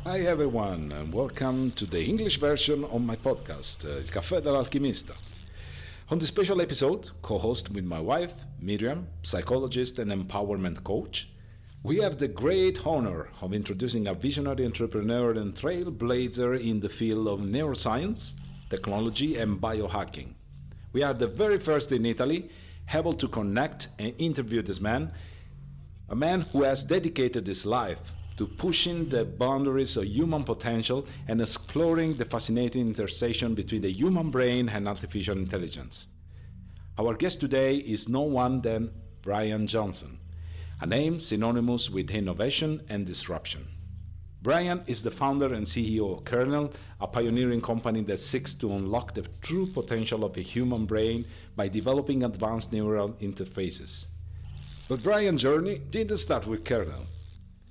Hi everyone, and welcome to the English version of my podcast, Il Caffe dell'Alchimista. On this special episode, co-host with my wife, Miriam, psychologist and empowerment coach, we have the great honor of introducing a visionary entrepreneur and trailblazer in the field of neuroscience, technology and biohacking. We are the very first in Italy able to connect and interview this man, a man who has dedicated his life to pushing the boundaries of human potential and exploring the fascinating intersection between the human brain and artificial intelligence. Our guest today is no one than Bryan Johnson, a name synonymous with innovation and disruption. Bryan is the founder and CEO of Kernel, a pioneering company that seeks to unlock the true potential of the human brain by developing advanced neural interfaces. But Bryan's journey didn't start with Kernel.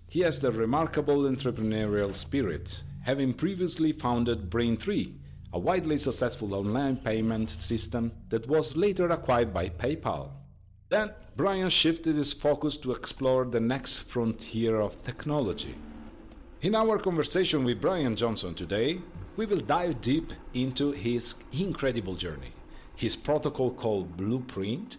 He has the remarkable entrepreneurial spirit, having previously founded Brain3, a widely successful online payment system that was later acquired by PayPal. Then, Bryan shifted his focus to explore the next frontier of technology. In our conversation with Bryan Johnson today, we will dive deep into his incredible journey, his protocol called Blueprint,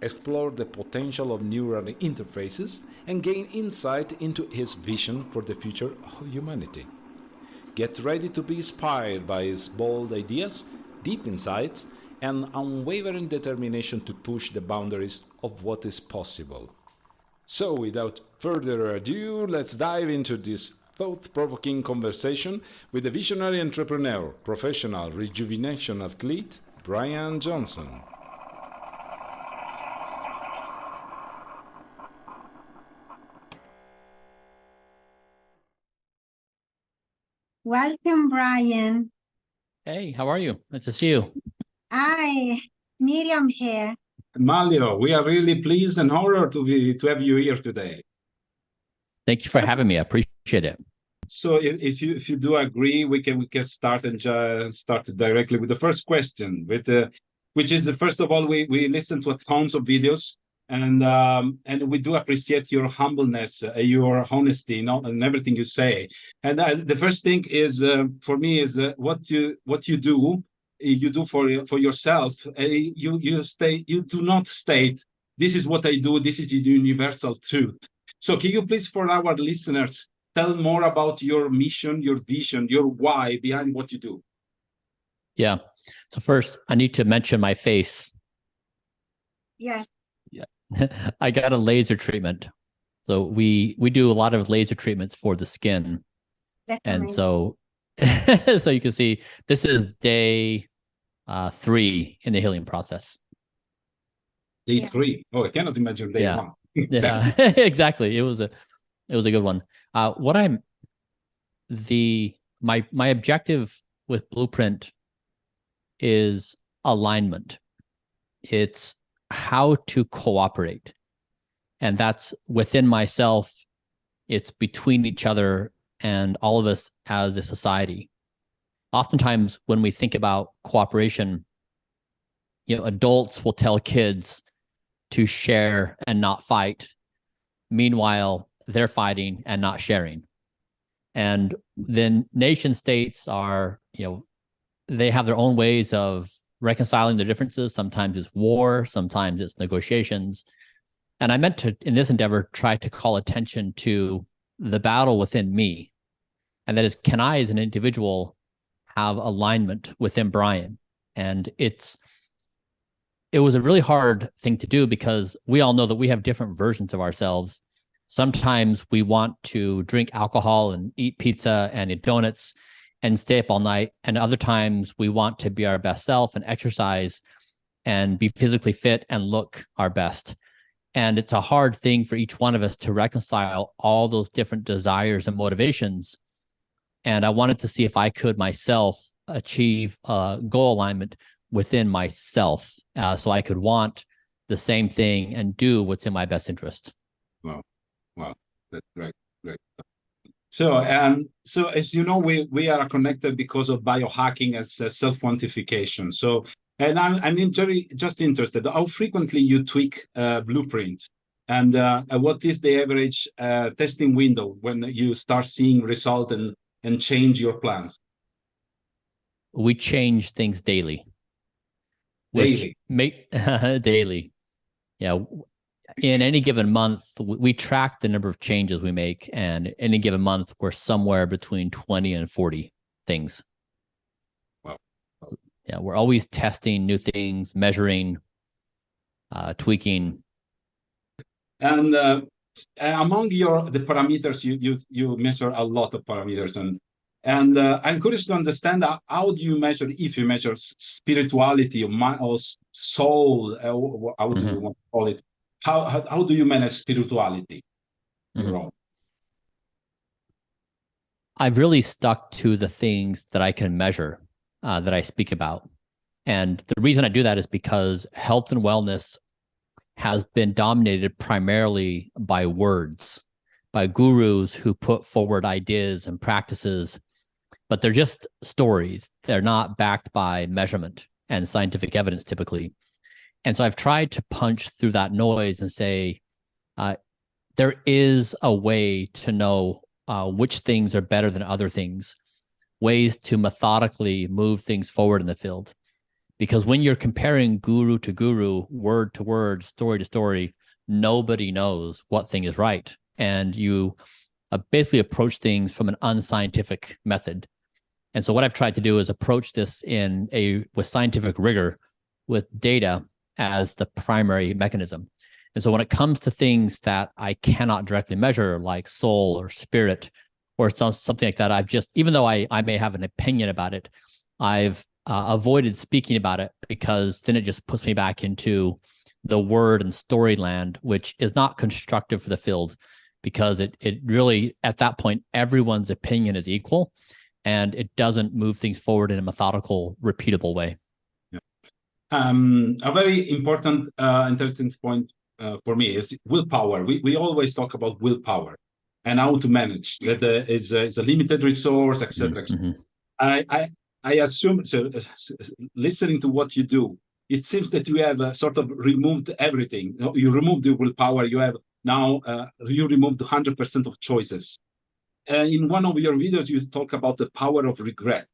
explore the potential of neural interfaces, and gain insight into his vision for the future of humanity. Get ready to be inspired by his bold ideas, deep insights, and unwavering determination to push the boundaries of what is possible. So, without further ado, let's dive into this thought-provoking conversation with the visionary entrepreneur, professional rejuvenation athlete, Bryan Johnson. Welcome, Bryan. Hey, how are you? Nice to see you. Hi, Miriam here. Mario, we are really pleased and honored to have you here today. Thank you for having me. I appreciate it. So, if you do agree, we can start and just start directly with the first question, which is first of all, we listen to tons of videos, and we do appreciate your humbleness, your honesty, and everything you say. And the first thing is for me is what you do. You do for yourself. You do not state, this is what I do, this is the universal truth. So can you please, for our listeners, tell more about your mission, your vision, your why behind what you do? Yeah. So first, I need to mention my face. Yes. Yeah. I got a laser treatment. So we do a lot of laser treatments for the skin. That's and amazing. so you can see this is day 3 in the healing process. Day 3. Oh, I cannot imagine day 1. Yeah, exactly. It was a good one. My objective with Blueprint is alignment. It's how to cooperate. And that's within myself. It's between each other and all of us as a society. Oftentimes when we think about cooperation, adults will tell kids to share and not fight. Meanwhile, they're fighting and not sharing. And then nation states are, they have their own ways of reconciling the differences. Sometimes it's war, sometimes it's negotiations. And I meant to, in this endeavor, try to call attention to the battle within me. And that is, can I as an individual have alignment within Bryan? And it was a really hard thing to do because we all know that we have different versions of ourselves. Sometimes we want to drink alcohol and eat pizza and eat donuts and stay up all night. And other times we want to be our best self and exercise and be physically fit and look our best. And it's a hard thing for each one of us to reconcile all those different desires and motivations. And I wanted to see if I could myself achieve goal alignment within myself, so I could want the same thing and do what's in my best interest. Wow, that's great. So as you know, we are connected because of biohacking as self-quantification. So, and I'm just interested, how frequently you tweak Blueprint? And what is the average testing window when you start seeing result and change your plans? We change things daily. Daily. Daily. Yeah. In any given month, we track the number of changes we make, and any given month, we're somewhere between 20 and 40 things. Wow. Yeah, we're always testing new things, measuring, tweaking. And among the parameters, you measure a lot of parameters, and I'm curious to understand how do you measure, if you measure spirituality or soul, how do you want to call it? How do you manage spirituality? Your own? I've really stuck to the things that I can measure, that I speak about. And the reason I do that is because health and wellness has been dominated primarily by words, by gurus who put forward ideas and practices, but they're just stories. They're not backed by measurement and scientific evidence typically. And so I've tried to punch through that noise and say, there is a way to know which things are better than other things, ways to methodically move things forward in the field. Because when you're comparing guru to guru, word to word, story to story, nobody knows what thing is right. And you basically approach things from an unscientific method. And so what I've tried to do is approach this with scientific rigor, with data as the primary mechanism. And so when it comes to things that I cannot directly measure, like soul or spirit or something like that, I've just, even though I may have an opinion about it, I've avoided speaking about it, because then it just puts me back into the word and story land, which is not constructive for the field, because it really, at that point, everyone's opinion is equal, and it doesn't move things forward in a methodical, repeatable way. Yeah. A very important, interesting point for me is willpower. We always talk about willpower and how to manage that. Is a limited resource, etc. I assume, so listening to what you do, it seems that you have sort of removed everything. You removed the willpower. You have now you removed 100% of choices. In one of your videos, you talk about the power of regret.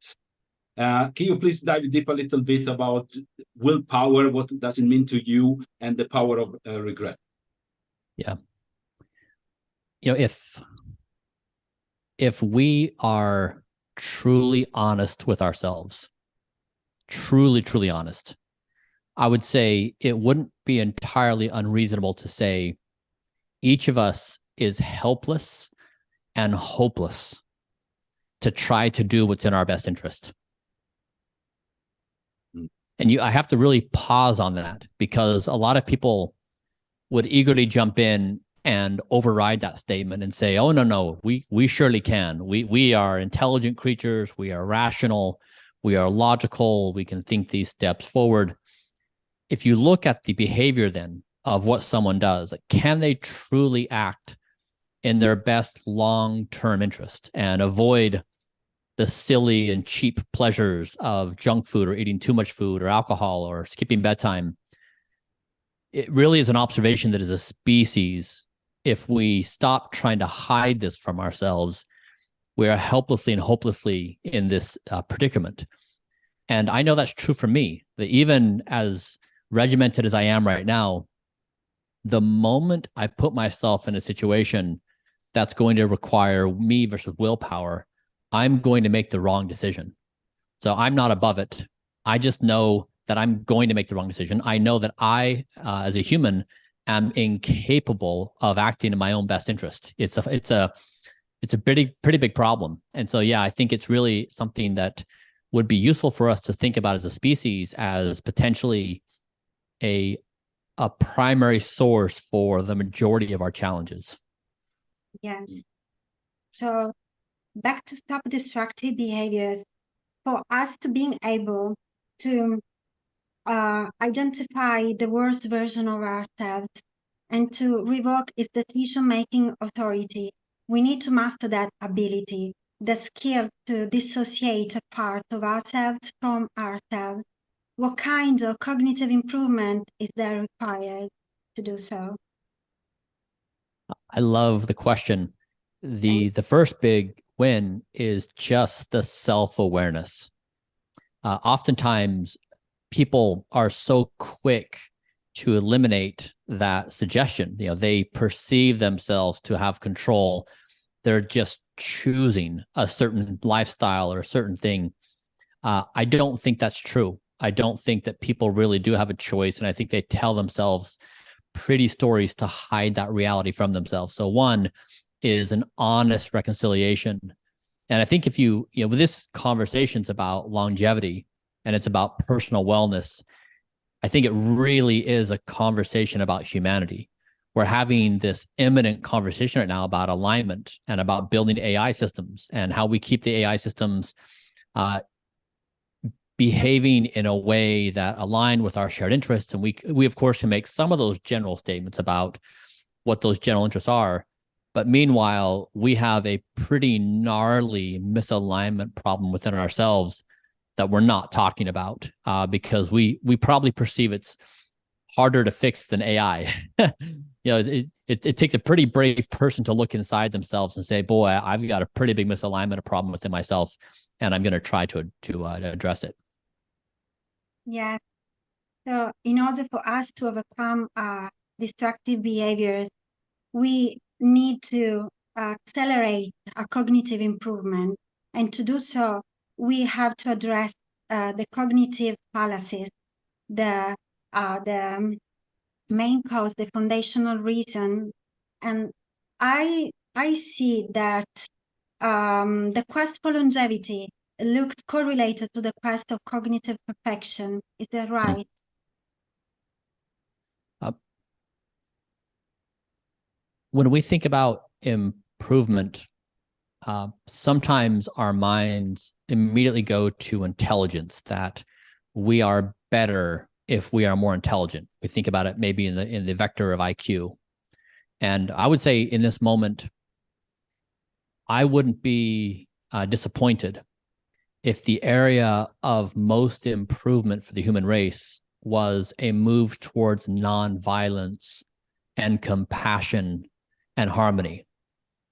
Can you please dive deep a little bit about willpower? What does it mean to you, and the power of regret? Yeah. If we are truly honest with ourselves, truly honest, I would say it wouldn't be entirely unreasonable to say each of us is helpless and hopeless to try to do what's in our best interest. And I have to really pause on that, because a lot of people would eagerly jump in and override that statement and say, oh, no, we surely can. We are intelligent creatures. We are rational. We are logical. We can think these steps forward. If you look at the behavior then of what someone does, can they truly act in their best long-term interest and avoid the silly and cheap pleasures of junk food, or eating too much food, or alcohol, or skipping bedtime? It really is an observation that as a species, if we stop trying to hide this from ourselves, we are helplessly and hopelessly in this predicament. And I know that's true for me, that even as regimented as I am right now, the moment I put myself in a situation that's going to require me versus willpower, I'm going to make the wrong decision. So I'm not above it. I just know that I'm going to make the wrong decision. I know that I, as a human, am incapable of acting in my own best interest. It's a pretty big problem. And so, yeah, I think it's really something that would be useful for us to think about as a species, as potentially a primary source for the majority of our challenges. Yes. So back to stop destructive behaviors, for us to being able to identify the worst version of ourselves and to revoke its decision-making authority, we need to master that ability, the skill to dissociate a part of ourselves from ourselves. What kind of cognitive improvement is there required to do so? I love the question. The first big win is just the self-awareness. Oftentimes, people are so quick to eliminate that suggestion. They perceive themselves to have control. They're just choosing a certain lifestyle or a certain thing. I don't think that's true. I don't think that people really do have a choice. And I think they tell themselves pretty stories to hide that reality from themselves. So one is an honest reconciliation. And I think if with this conversation's about longevity and it's about personal wellness, I think it really is a conversation about humanity. We're having this imminent conversation right now about alignment and about building AI systems and how we keep the AI systems behaving in a way that align with our shared interests. And we of course can make some of those general statements about what those general interests are. But meanwhile, we have a pretty gnarly misalignment problem within ourselves that we're not talking about because we probably perceive it's harder to fix than AI. It takes a pretty brave person to look inside themselves and say, boy, I've got a pretty big misalignment, a problem within myself, and I'm going to try to address it. Yeah. So in order for us to overcome destructive behaviors, we need to accelerate our cognitive improvement. And to do so, we have to address the cognitive fallacies, the main cause, the foundational reason. And I see that the quest for longevity looks correlated to the quest of cognitive perfection. Is that right? When we think about improvement, sometimes our minds immediately go to intelligence, that we are better if we are more intelligent. We think about it maybe in the vector of IQ. And I would say in this moment, I wouldn't be disappointed if the area of most improvement for the human race was a move towards nonviolence and compassion and harmony.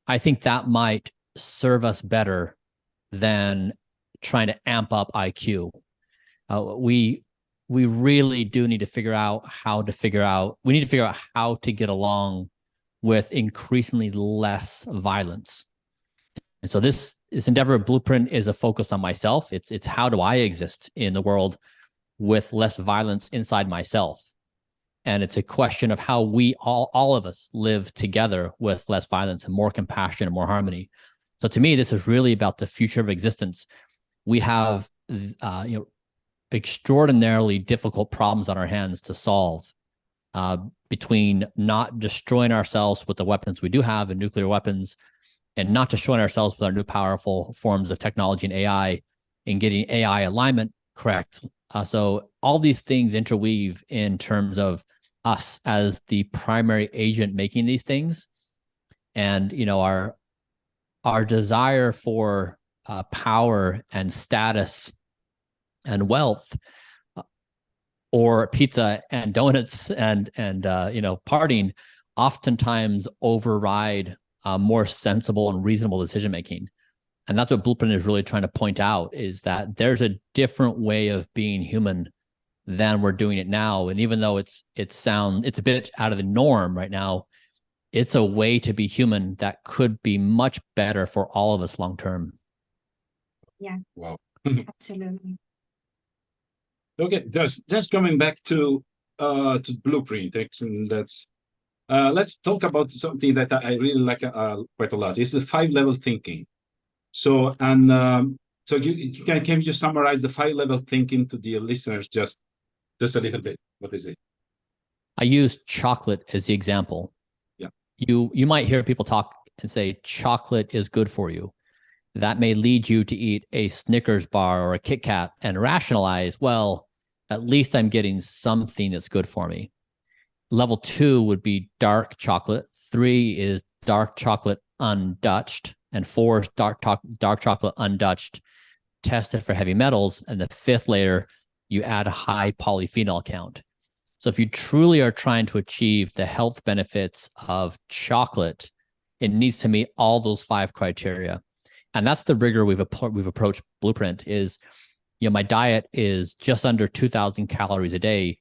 I think that might serve us better than trying to amp up IQ. We really do need to figure out how to get along with increasingly less violence. And so this endeavor blueprint is a focus on myself. It's how do I exist in the world with less violence inside myself? And it's a question of how we all of us live together with less violence and more compassion and more harmony. So to me, this is really about the future of existence. We have extraordinarily difficult problems on our hands to solve between not destroying ourselves with the weapons we do have and nuclear weapons, and not destroying ourselves with our new powerful forms of technology and AI, and getting AI alignment correct. So all these things interweave in terms of us as the primary agent making these things. And, our desire for power and status and wealth, or pizza and donuts and partying, oftentimes override more sensible and reasonable decision making. And that's what Blueprint is really trying to point out, is that there's a different way of being human than we're doing it now. And even though it's a bit out of the norm right now, it's a way to be human that could be much better for all of us long term. Yeah. Wow. Absolutely. Okay, just coming back to Blueprint, and let's talk about something that I really like quite a lot. It's the 5-level thinking. So so can you summarize the 5-level thinking to the listeners just a little bit? What is it? I use chocolate as the example. Yeah. You might hear people talk and say chocolate is good for you. That may lead you to eat a Snickers bar or a Kit Kat and rationalize, well, at least I'm getting something that's good for me. Level 2 would be dark chocolate. 3 is dark chocolate undutched. And 4 is dark chocolate undutched, tested for heavy metals. And the 5th layer, you add a high polyphenol count. So if you truly are trying to achieve the health benefits of chocolate, it needs to meet all those 5 criteria. And that's the rigor we've approached Blueprint is, my diet is just under 2,000 calories a day.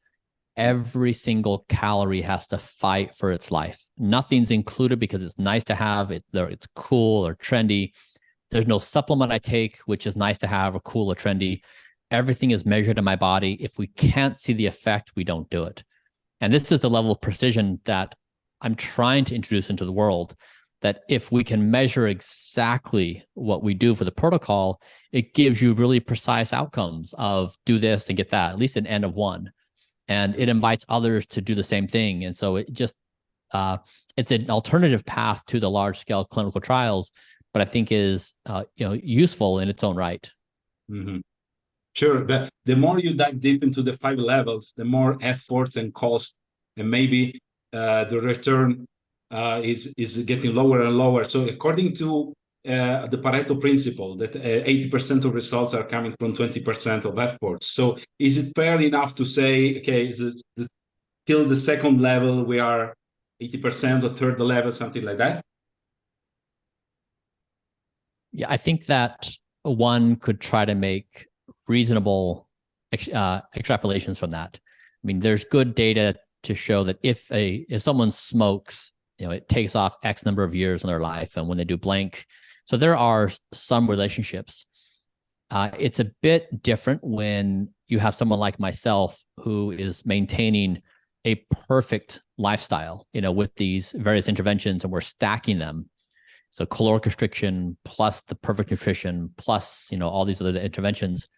Every single calorie has to fight for its life. Nothing's included because it's nice to have, it's cool or trendy. There's no supplement I take, which is nice to have or cool or trendy. Everything is measured in my body. If we can't see the effect, we don't do it. And this is the level of precision that I'm trying to introduce into the world, that if we can measure exactly what we do for the protocol, it gives you really precise outcomes of do this and get that, at least an N of 1. And it invites others to do the same thing. And so it just, it's an alternative path to the large scale clinical trials, but I think is, useful in its own right. Mm-hmm. Sure. The more you dive deep into the 5 levels, the more effort and cost, and maybe the return is getting lower and lower. So according to the Pareto principle, that 80% of results are coming from 20% of effort. So is it fair enough to say, okay, till the second level, we are 80%, or third level, something like that? Yeah, I think that one could try to make reasonable extrapolations from that. I mean, there's good data to show that if someone smokes, it takes off X number of years in their life, and when they do blank. So there are some relationships. It's a bit different when you have someone like myself who is maintaining a perfect lifestyle, with these various interventions, and we're stacking them. So caloric restriction plus the perfect nutrition plus, all these other interventions.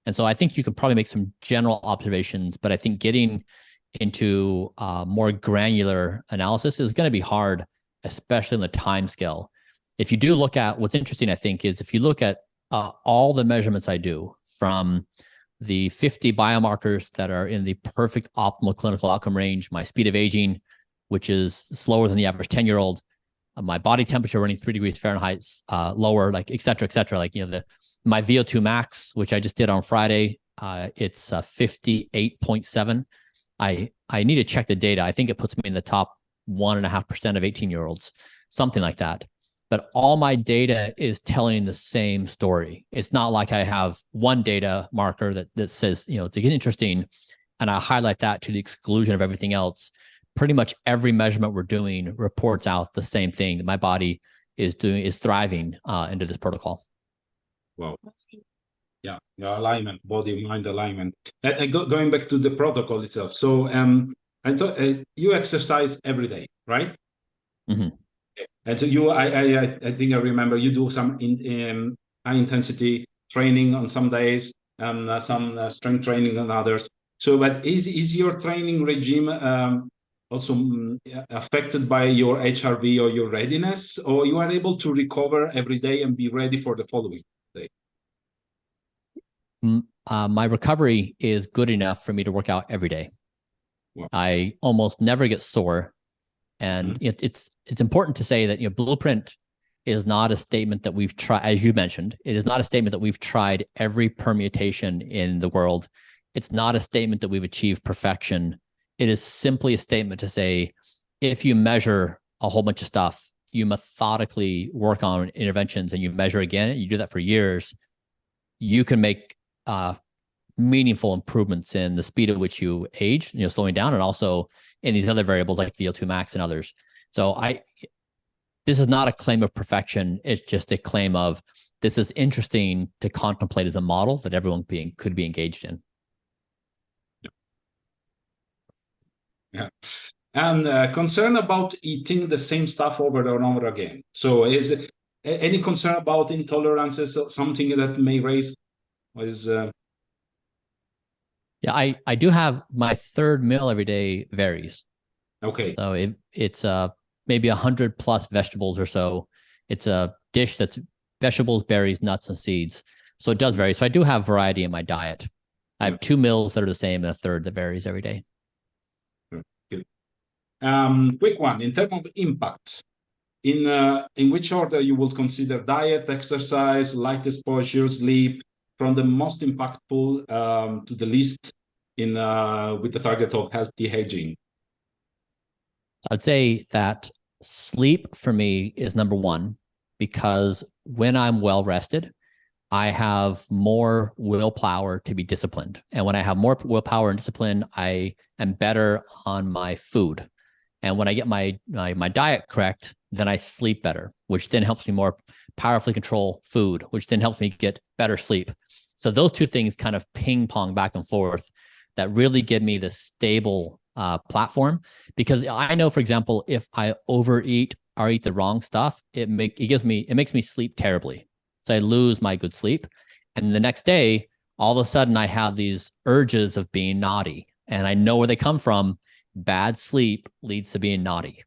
And so I think you could probably make some general observations, but I think getting into more granular analysis is going to be hard, especially in the time scale. If you do look at what's interesting, I think, is if you look at all the measurements I do from the 50 biomarkers that are in the perfect optimal clinical outcome range, my speed of aging, which is slower than the average 10-year-old, my body temperature running 3 degrees Fahrenheit lower, like et cetera, like, my VO2 max, which I just did on Friday, it's 58.7. I need to check the data. I think it puts me in the top 1.5% of 18-year-olds, something like that. But all my data is telling the same story. It's not like I have one data marker that says, to get interesting, and I highlight that to the exclusion of everything else. Pretty much every measurement we're doing reports out the same thing, that my body is thriving into this protocol. Wow. Yeah, alignment, body-mind alignment. Going back to the protocol itself. So I thought you exercise every day, right? Mm-hmm. And so I think I remember you do some high intensity training on some days, and some strength training on others. So, but is your training regime also affected by your HRV or your readiness, or you are able to recover every day and be ready for the following day? My recovery is good enough for me to work out every day. Wow. I almost never get sore. And it's important to say that Blueprint is not a statement that we've tried, as you mentioned. It is not a statement that we've tried every permutation in the world. It's not a statement that we've achieved perfection. It is simply a statement to say, if you measure a whole bunch of stuff, you methodically work on interventions, and you measure again, and you do that for years, you can make meaningful improvements in the speed at which you age, slowing down, and also in these other variables like VO2 max and others. So this is not a claim of perfection. It's just a claim of, this is interesting to contemplate as a model that everyone could be engaged in. Yeah. And concern about eating the same stuff over and over again. So is it any concern about intolerances, something that may raise? Yeah, I do have my third meal every day varies. Okay. So it's maybe 100 plus vegetables or so. It's a dish that's vegetables, berries, nuts, and seeds. So it does vary. So I do have variety in my diet. I have 2 meals that are the same and a third that varies every day. Good. Quick one, in terms of impact, in which order you would consider diet, exercise, light exposure, sleep, from the most impactful to the least in with the target of healthy aging? I'd say that sleep for me is number one, because when I'm well rested, I have more willpower to be disciplined. And when I have more willpower and discipline, I am better on my food. And when I get my diet correct, then I sleep better, which then helps me more powerfully control food, which then helps me get better sleep. So those two things kind of ping pong back and forth that really give me the stable platform. Because I know, for example, if I overeat or eat the wrong stuff, it makes me sleep terribly. So I lose my good sleep. And the next day, all of a sudden I have these urges of being naughty, and I know where they come from. Bad sleep leads to being naughty.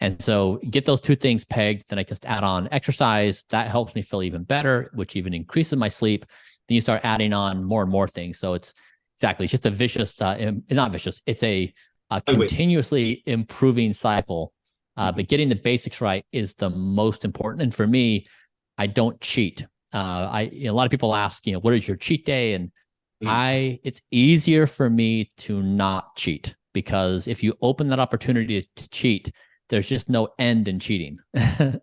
And so get those two things pegged, then I just add on exercise. That helps me feel even better, which even increases my sleep. Then you start adding on more and more things. So it's just a vicious, not vicious, it's a continuously improving cycle. But getting the basics right is the most important. And for me, I don't cheat. A lot of people ask, what is your cheat day? And it's easier for me to not cheat, because if you open that opportunity to cheat, there's just no end in cheating. Yeah.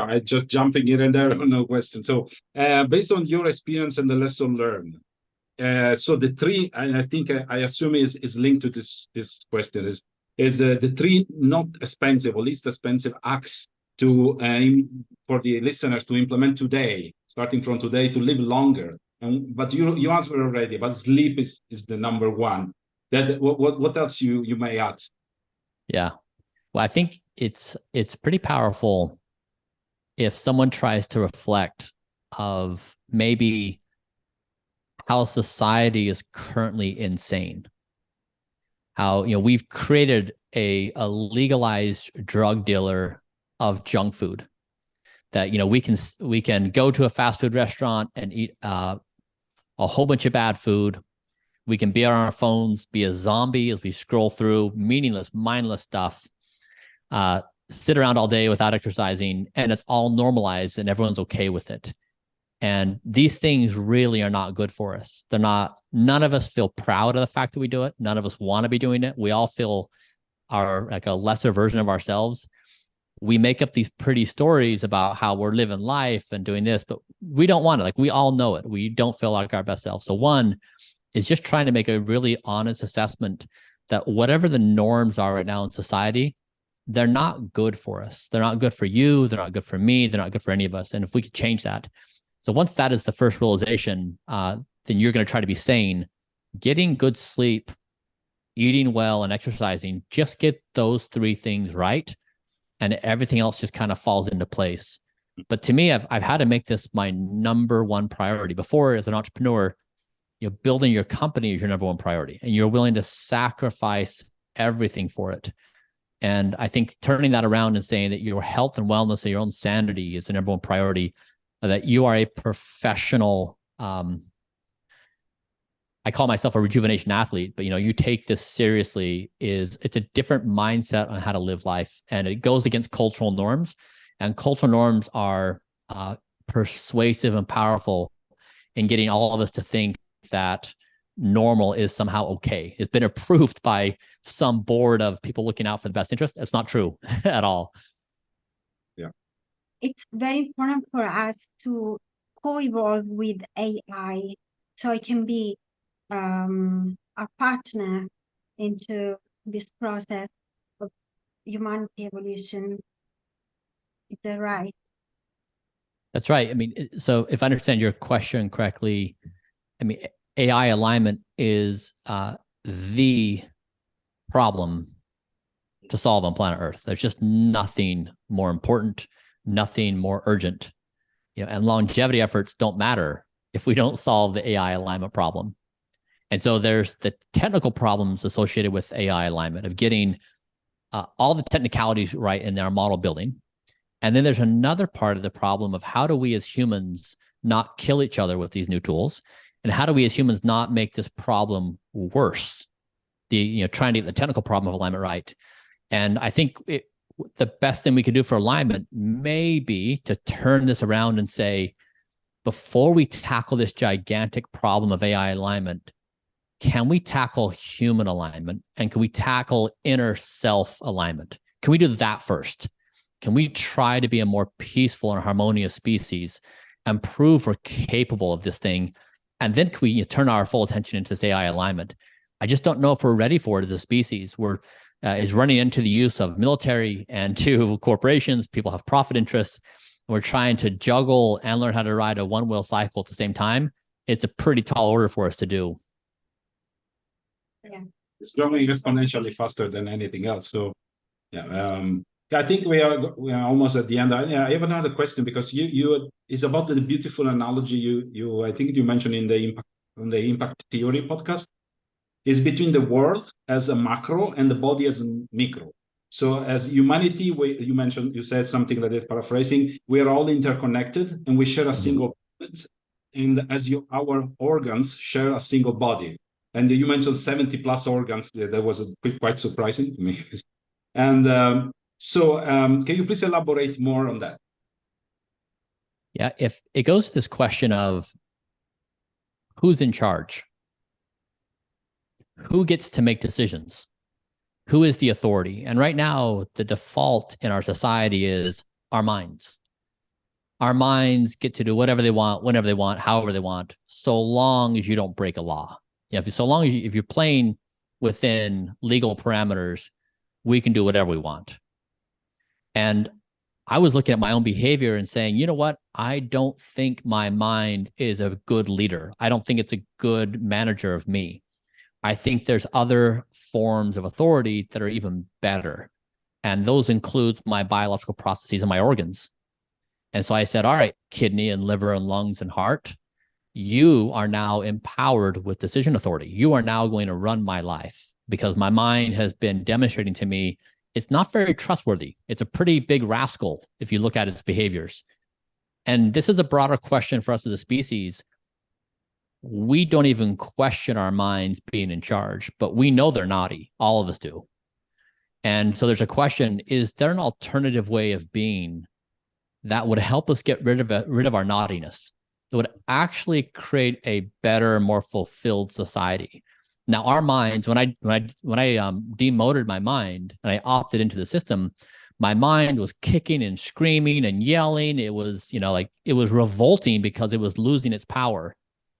I just jumping here and there on a question. So, based on your experience and the lesson learned, so the three, and I think I assume is linked to this question is the three not expensive or least expensive acts to for the listeners to implement today, starting from today, to live longer. But you answered already. But sleep is the number one. That what else you may add? Yeah, well, I think it's pretty powerful if someone tries to reflect of maybe how society is currently insane. How we've created a legalized drug dealer of junk food, that we can go to a fast food restaurant and eat a whole bunch of bad food. We can be on our phones, be a zombie as we scroll through meaningless, mindless stuff, sit around all day without exercising, and it's all normalized and everyone's okay with it. And these things really are not good for us. None of us feel proud of the fact that we do it. None of us want to be doing it. We all feel like a lesser version of ourselves. We make up these pretty stories about how we're living life and doing this, but we don't want it. Like, we all know it. We don't feel like our best self. So one is just trying to make a really honest assessment that whatever the norms are right now in society, they're not good for us. They're not good for you. They're not good for me. They're not good for any of us. And if we could change that. So once that is the first realization, then you're going to try to be sane. Getting good sleep, eating well, and exercising, just get those three things right, and everything else just kind of falls into place. But to me, I've had to make this my number one priority. Before, as an entrepreneur, building your company is your number one priority, and you're willing to sacrifice everything for it. And I think turning that around and saying that your health and wellness and your own sanity is the number one priority, that you are a professional, I call myself a rejuvenation athlete, but you take this seriously, it's a different mindset on how to live life. And it goes against cultural norms, and cultural norms are persuasive and powerful in getting all of us to think that normal is somehow okay. It's been approved by some board of people looking out for the best interest. It's not true at all. Yeah. It's very important for us to co-evolve with AI, so it can be our partner into this process of humanity evolution. Is that right? That's right. I mean, so if I understand your question correctly, I mean, AI alignment is the problem to solve on planet Earth. There's just nothing more important, nothing more urgent. And longevity efforts don't matter if we don't solve the AI alignment problem. And so there's the technical problems associated with AI alignment of getting all the technicalities right in our model building. And then there's another part of the problem of how do we as humans not kill each other with these new tools? And how do we as humans not make this problem worse? Trying to get the technical problem of alignment right. And I think the best thing we can do for alignment may be to turn this around and say, before we tackle this gigantic problem of AI alignment, can we tackle human alignment? And can we tackle inner self alignment? Can we do that first? Can we try to be a more peaceful and harmonious species and prove we're capable of this thing? And then can we turn our full attention into this AI alignment? I just don't know if we're ready for it as a species. We're is running into the use of military and to corporations. People have profit interests. We're trying to juggle and learn how to ride a one-wheel cycle at the same time. It's a pretty tall order for us to do. Yeah. It's growing exponentially faster than anything else. So, yeah, I think we are almost at the end. I have another question, because you it's about the beautiful analogy you I think you mentioned in the impact theory podcast, is between the world as a macro and the body as a micro. So as humanity, you said something like this, paraphrasing, we are all interconnected and we share a single planet, and our organs share a single body. And you mentioned 70 plus organs. That was quite surprising to me. And can you please elaborate more on that? Yeah, if it goes to this question of who's in charge, who gets to make decisions, who is the authority? And right now, the default in our society is our minds. Our minds get to do whatever they want, whenever they want, however they want, so long as you don't break a law. Yeah, if you're playing within legal parameters, we can do whatever we want. And I was looking at my own behavior and saying, you know what? I don't think my mind is a good leader. I don't think it's a good manager of me. I think there's other forms of authority that are even better. And those include my biological processes and my organs. And so I said, all right, kidney and liver and lungs and heart, you are now empowered with decision authority. You are now going to run my life, because my mind has been demonstrating to me it's not very trustworthy. It's a pretty big rascal if you look at its behaviors. And this is a broader question for us as a species. We don't even question our minds being in charge, but we know they're naughty. All of us do. And so there's a question, is there an alternative way of being that would help us get rid of our naughtiness? It would actually create a better, more fulfilled society. Now, our minds, when I demoted my mind and I opted into the system, my mind was kicking and screaming and yelling. It was, it was revolting because it was losing its power.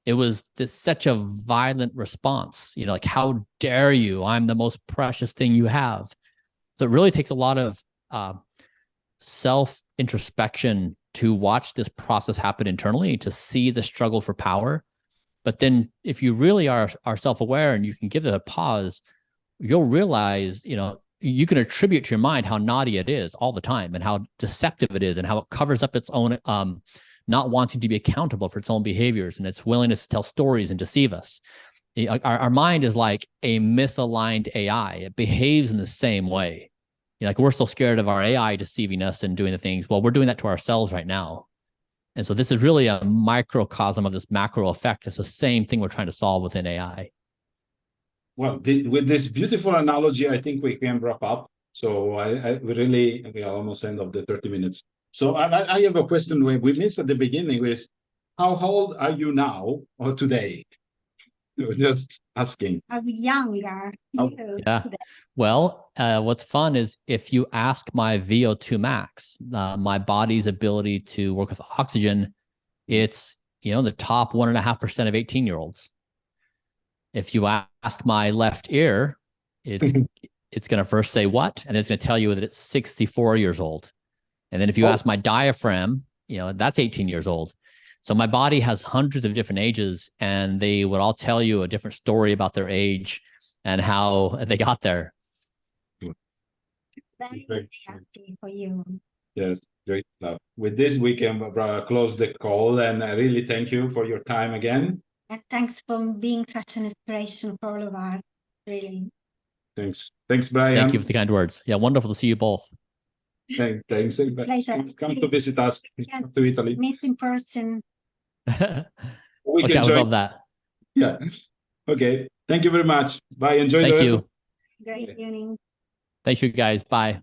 It was such a violent response, like, how dare you? I'm the most precious thing you have. So it really takes a lot of self-introspection to watch this process happen internally, to see the struggle for power. But then if you really are self-aware and you can give it a pause, you'll realize, you can attribute to your mind how naughty it is all the time and how deceptive it is and how it covers up its own not wanting to be accountable for its own behaviors and its willingness to tell stories and deceive us. Our mind is like a misaligned AI. It behaves in the same way. Like, we're so scared of our AI deceiving us and doing the things. Well, we're doing that to ourselves right now. And so this is really a microcosm of this macro effect. It's the same thing we're trying to solve within AI. Well, with this beautiful analogy, I think we can wrap up. So we are almost end of the 30 minutes. So I have a question we missed at the beginning, is how old are you now or today? I was just asking. How young are you today? Well, what's fun is if you ask my VO2 max, my body's ability to work with oxygen, it's, the top 1.5% of 18-year-olds. If you ask my left ear, it's going to first say what? And it's going to tell you that it's 64 years old. And then if you ask my diaphragm, that's 18 years old. So my body has hundreds of different ages, and they would all tell you a different story about their age and how they got there. Very happy for you. Yes, great stuff. With this, we can close the call, and I really thank you for your time again. And thanks for being such an inspiration for all of us, really. Thanks, Bryan. Thank you for the kind words. Yeah, wonderful to see you both. Thanks. Pleasure. Come to visit us to Italy. Meet in person. We okay, can I would love that. Yeah. Okay. Thank you very much. Bye. Enjoy the rest. Thank you. Great evening. Thanks, you guys. Bye.